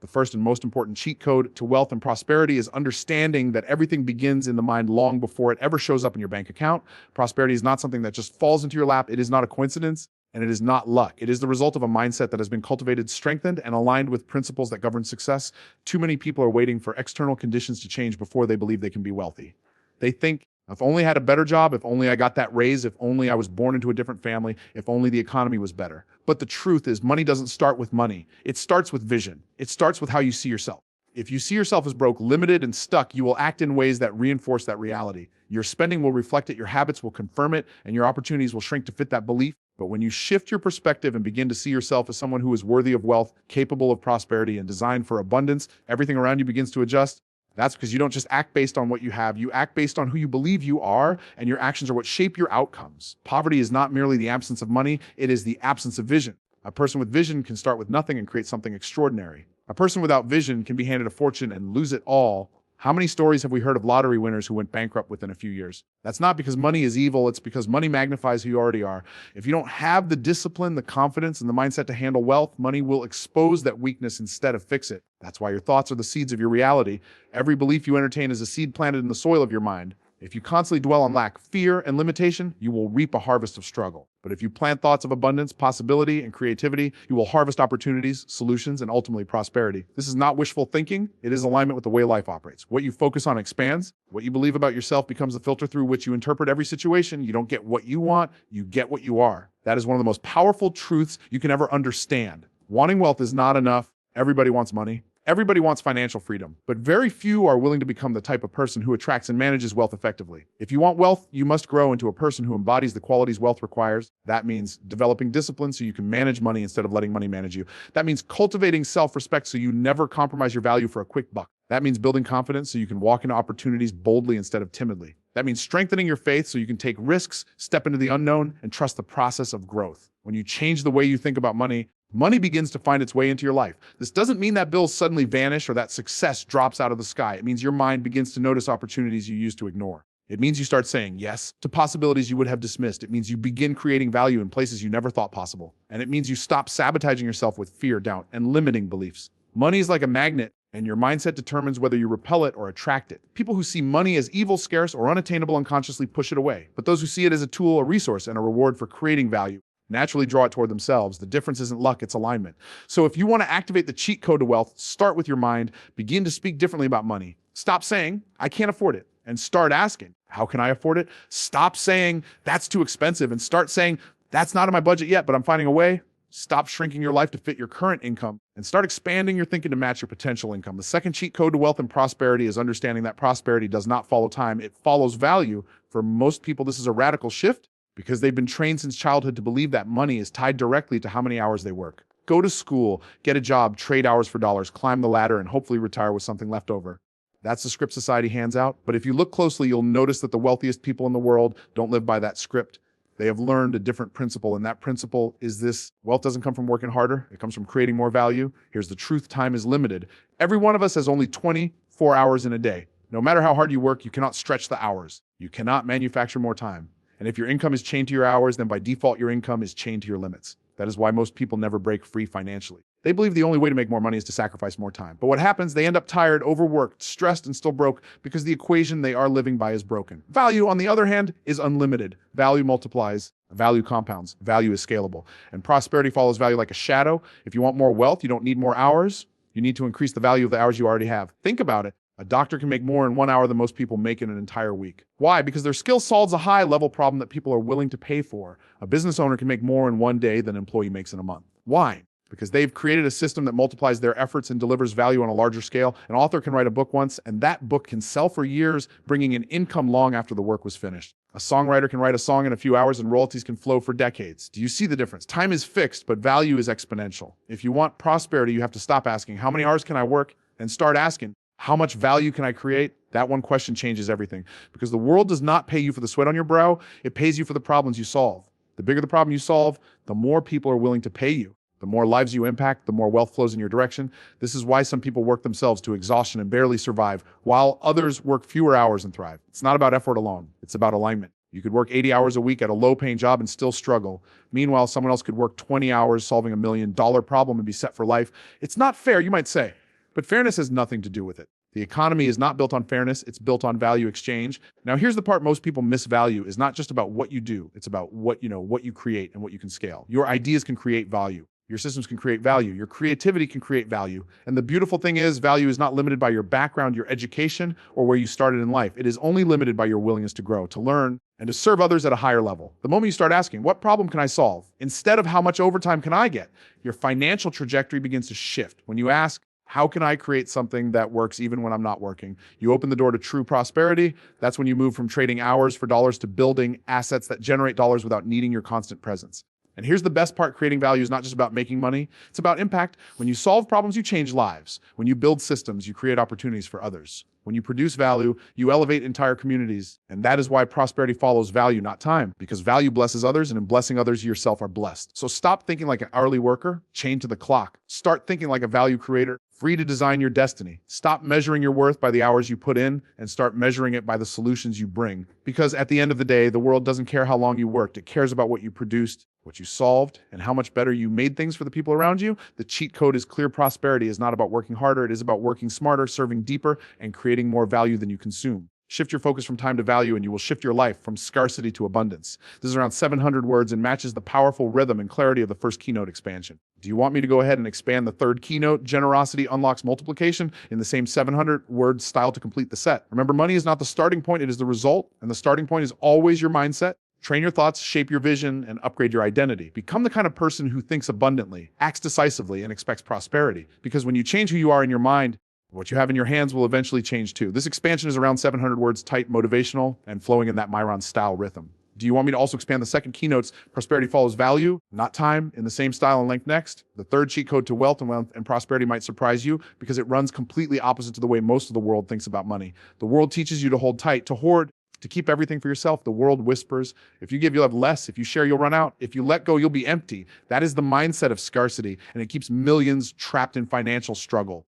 The first and most important cheat code to wealth and prosperity is understanding that everything begins in the mind long before it ever shows up in your bank account. Prosperity is not something that just falls into your lap. It is not a coincidence, and it is not luck. It is the result of a mindset that has been cultivated, strengthened, and aligned with principles that govern success. Too many people are waiting for external conditions to change before they believe they can be wealthy. They think, if only I had a better job, if only I got that raise, if only I was born into a different family, if only the economy was better. But the truth is, money doesn't start with money. It starts with vision. It starts with how you see yourself. If you see yourself as broke, limited, and stuck, you will act in ways that reinforce that reality. Your spending will reflect it, your habits will confirm it, and your opportunities will shrink to fit that belief. But when you shift your perspective and begin to see yourself as someone who is worthy of wealth, capable of prosperity, and designed for abundance, everything around you begins to adjust. That's because you don't just act based on what you have, you act based on who you believe you are, and your actions are what shape your outcomes. Poverty is not merely the absence of money, it is the absence of vision. A person with vision can start with nothing and create something extraordinary. A person without vision can be handed a fortune and lose it all. How many stories have we heard of lottery winners who went bankrupt within a few years? That's not because money is evil, it's because money magnifies who you already are. If you don't have the discipline, the confidence, and the mindset to handle wealth, money will expose that weakness instead of fix it. That's why your thoughts are the seeds of your reality. Every belief you entertain is a seed planted in the soil of your mind. If you constantly dwell on lack, fear, and limitation, you will reap a harvest of struggle. But if you plant thoughts of abundance, possibility, and creativity, you will harvest opportunities, solutions, and ultimately prosperity. This is not wishful thinking. It is alignment with the way life operates. What you focus on expands. What you believe about yourself becomes the filter through which you interpret every situation. You don't get what you want, you get what you are. That is one of the most powerful truths you can ever understand. Wanting wealth is not enough. Everybody wants money. Everybody wants financial freedom, but very few are willing to become the type of person who attracts and manages wealth effectively. If you want wealth, you must grow into a person who embodies the qualities wealth requires. That means developing discipline so you can manage money instead of letting money manage you. That means cultivating self-respect so you never compromise your value for a quick buck. That means building confidence so you can walk into opportunities boldly instead of timidly. That means strengthening your faith so you can take risks, step into the unknown, and trust the process of growth. When you change the way you think about money, money begins to find its way into your life. This doesn't mean that bills suddenly vanish or that success drops out of the sky. It means your mind begins to notice opportunities you used to ignore. It means you start saying yes to possibilities you would have dismissed. It means you begin creating value in places you never thought possible. And it means you stop sabotaging yourself with fear, doubt, and limiting beliefs. Money is like a magnet, and your mindset determines whether you repel it or attract it. People who see money as evil, scarce, or unattainable unconsciously push it away. But those who see it as a tool, a resource, and a reward for creating value naturally draw it toward themselves. The difference isn't luck, it's alignment. So if you want to activate the cheat code to wealth, start with your mind, begin to speak differently about money. Stop saying, I can't afford it, and start asking, how can I afford it? Stop saying, that's too expensive, and start saying, that's not in my budget yet, but I'm finding a way. Stop shrinking your life to fit your current income and start expanding your thinking to match your potential income. The second cheat code to wealth and prosperity is understanding that prosperity does not follow time, it follows value. For most people, this is a radical shift, because they've been trained since childhood to believe that money is tied directly to how many hours they work. Go to school, get a job, trade hours for dollars, climb the ladder, and hopefully retire with something left over. That's the script society hands out. But if you look closely, you'll notice that the wealthiest people in the world don't live by that script. They have learned a different principle, and that principle is this: wealth doesn't come from working harder, it comes from creating more value. Here's the truth: time is limited. Every one of us has only 24 hours in a day. No matter how hard you work, you cannot stretch the hours. You cannot manufacture more time. And if your income is chained to your hours, then by default, your income is chained to your limits. That is why most people never break free financially. They believe the only way to make more money is to sacrifice more time. But what happens, they end up tired, overworked, stressed, and still broke because the equation they are living by is broken. Value, on the other hand, is unlimited. Value multiplies, value compounds, value is scalable. And prosperity follows value like a shadow. If you want more wealth, you don't need more hours. You need to increase the value of the hours you already have. Think about it. A doctor can make more in 1 hour than most people make in an entire week. Why? Because their skill solves a high-level problem that people are willing to pay for. A business owner can make more in 1 day than an employee makes in a month. Why? Because they've created a system that multiplies their efforts and delivers value on a larger scale. An author can write a book once, and that book can sell for years, bringing in income long after the work was finished. A songwriter can write a song in a few hours, and royalties can flow for decades. Do you see the difference? Time is fixed, but value is exponential. If you want prosperity, you have to stop asking, how many hours can I work? And start asking, how much value can I create? That one question changes everything, because the world does not pay you for the sweat on your brow. It pays you for the problems you solve. The bigger the problem you solve, the more people are willing to pay you. The more lives you impact, the more wealth flows in your direction. This is why some people work themselves to exhaustion and barely survive, while others work fewer hours and thrive. It's not about effort alone. It's about alignment. You could work 80 hours a week at a low-paying job and still struggle. Meanwhile, someone else could work 20 hours solving $1 million problem and be set for life. It's not fair, you might say. But fairness has nothing to do with it. The economy is not built on fairness, it's built on value exchange. Now, here's the part most people miss. Value is not just about what you do, it's about what you create and what you can scale. Your ideas can create value. Your systems can create value. Your creativity can create value. And the beautiful thing is, value is not limited by your background, your education, or where you started in life. It is only limited by your willingness to grow, to learn, and to serve others at a higher level. The moment you start asking, what problem can I solve? Instead of how much overtime can I get? Your financial trajectory begins to shift. When you ask, how can I create something that works even when I'm not working? You open the door to true prosperity. That's when you move from trading hours for dollars to building assets that generate dollars without needing your constant presence. And here's the best part: creating value is not just about making money, it's about impact. When you solve problems, you change lives. When you build systems, you create opportunities for others. When you produce value, you elevate entire communities. And that is why prosperity follows value, not time, because value blesses others, and in blessing others, you yourself are blessed. So stop thinking like an hourly worker, chained to the clock. Start thinking like a value creator, free to design your destiny. Stop measuring your worth by the hours you put in and start measuring it by the solutions you bring. Because at the end of the day, the world doesn't care how long you worked. It cares about what you produced, what you solved, and how much better you made things for the people around you. The cheat code is clear. Prosperity is not about working harder. It is about working smarter, serving deeper, and creating more value than you consume. Shift your focus from time to value and you will shift your life from scarcity to abundance. This is around 700 words and matches the powerful rhythm and clarity of the first keynote expansion. Do you want me to go ahead and expand the third keynote, Generosity Unlocks Multiplication, in the same 700-word style to complete the set? Remember, money is not the starting point, it is the result, and the starting point is always your mindset. Train your thoughts, shape your vision, and upgrade your identity. Become the kind of person who thinks abundantly, acts decisively, and expects prosperity. Because when you change who you are in your mind, what you have in your hands will eventually change too. This expansion is around 700 words, tight, motivational, and flowing in that Myron style rhythm. Do you want me to also expand the second keynotes, Prosperity Follows Value, not time, in the same style and length next? The third cheat code to wealth and prosperity might surprise you because it runs completely opposite to the way most of the world thinks about money. The world teaches you to hold tight, to hoard, to keep everything for yourself. The world whispers, if you give, you'll have less. If you share, you'll run out. If you let go, you'll be empty. That is the mindset of scarcity, and it keeps millions trapped in financial struggle.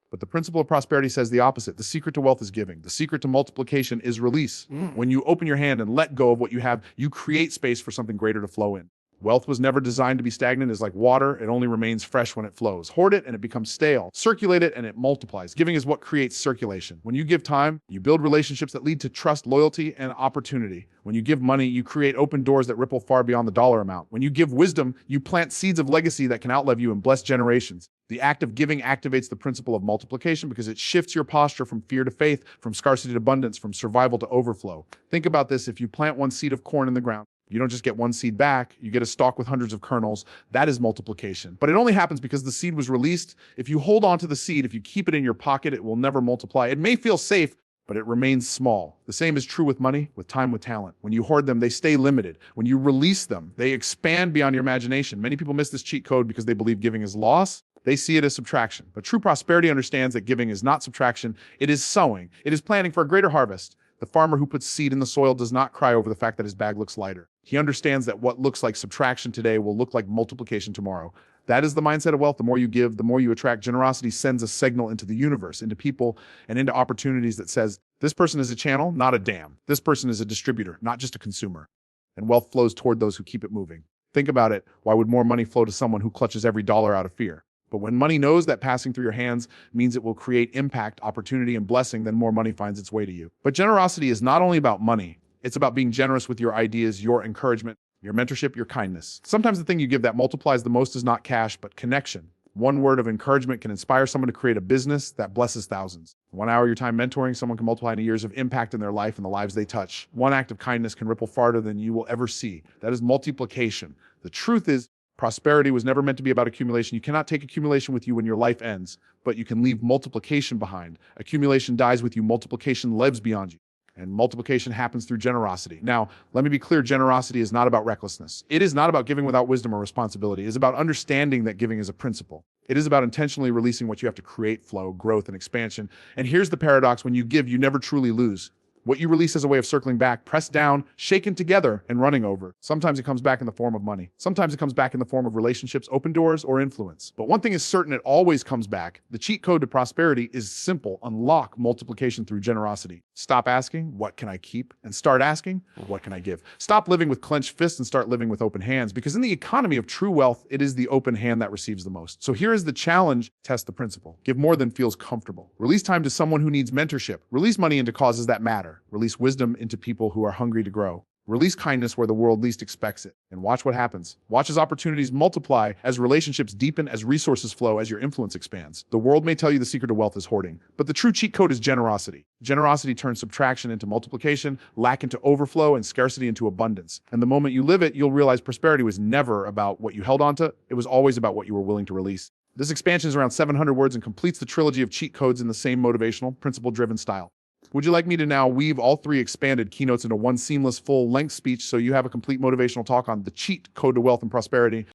But the principle of prosperity says the opposite. The secret to wealth is giving. The secret to multiplication is release. When you open your hand and let go of what you have, you create space for something greater to flow in. Wealth was never designed to be stagnant. It's like water. It only remains fresh when it flows. Hoard it and it becomes stale. Circulate it and it multiplies. Giving is what creates circulation. When you give time, you build relationships that lead to trust, loyalty, and opportunity. When you give money, you create open doors that ripple far beyond the dollar amount. When you give wisdom, you plant seeds of legacy that can outlive you and bless generations. The act of giving activates the principle of multiplication because it shifts your posture from fear to faith, from scarcity to abundance, from survival to overflow. Think about this. If you plant one seed of corn in the ground, you don't just get one seed back, you get a stalk with hundreds of kernels. That is multiplication. But it only happens because the seed was released. If you hold on to the seed, if you keep it in your pocket, it will never multiply. It may feel safe, but it remains small. The same is true with money, with time, with talent. When you hoard them, they stay limited. When you release them, they expand beyond your imagination. Many people miss this cheat code because they believe giving is loss. They see it as subtraction. But true prosperity understands that giving is not subtraction. It is sowing. It is planning for a greater harvest. The farmer who puts seed in the soil does not cry over the fact that his bag looks lighter. He understands that what looks like subtraction today will look like multiplication tomorrow. That is the mindset of wealth. The more you give, the more you attract. Generosity sends a signal into the universe, into people, and into opportunities that says, this person is a channel, not a dam. This person is a distributor, not just a consumer. And wealth flows toward those who keep it moving. Think about it. Why would more money flow to someone who clutches every dollar out of fear? But when money knows that passing through your hands means it will create impact, opportunity, and blessing, then more money finds its way to you. But generosity is not only about money. It's about being generous with your ideas, your encouragement, your mentorship, your kindness. Sometimes the thing you give that multiplies the most is not cash, but connection. One word of encouragement can inspire someone to create a business that blesses thousands. 1 hour of your time mentoring someone can multiply into years of impact in their life and the lives they touch. One act of kindness can ripple farther than you will ever see. That is multiplication. The truth is, prosperity was never meant to be about accumulation. You cannot take accumulation with you when your life ends, but you can leave multiplication behind. Accumulation dies with you. Multiplication lives beyond you. And multiplication happens through generosity. Now, let me be clear, generosity is not about recklessness. It is not about giving without wisdom or responsibility. It is about understanding that giving is a principle. It is about intentionally releasing what you have to create flow, growth, and expansion. And here's the paradox: when you give, you never truly lose. What you release as a way of circling back, pressed down, shaken together, and running over. Sometimes it comes back in the form of money. Sometimes it comes back in the form of relationships, open doors, or influence. But one thing is certain, it always comes back. The cheat code to prosperity is simple. Unlock multiplication through generosity. Stop asking, what can I keep? And start asking, what can I give? Stop living with clenched fists and start living with open hands, because in the economy of true wealth, it is the open hand that receives the most. So here is the challenge. Test the principle. Give more than feels comfortable. Release time to someone who needs mentorship. Release money into causes that matter. Release wisdom into people who are hungry to grow. Release kindness where the world least expects it. And watch what happens. Watch as opportunities multiply, as relationships deepen, as resources flow, as your influence expands. The world may tell you the secret to wealth is hoarding, but the true cheat code is generosity. Generosity turns subtraction into multiplication, lack into overflow, and scarcity into abundance. And the moment you live it, you'll realize prosperity was never about what you held onto. It was always about what you were willing to release. This expansion is around 700 words and completes the trilogy of cheat codes in the same motivational, principle-driven style. Would you like me to now weave all 3 expanded keynotes into one seamless, full-length speech so you have a complete motivational talk on the cheat code to wealth and prosperity?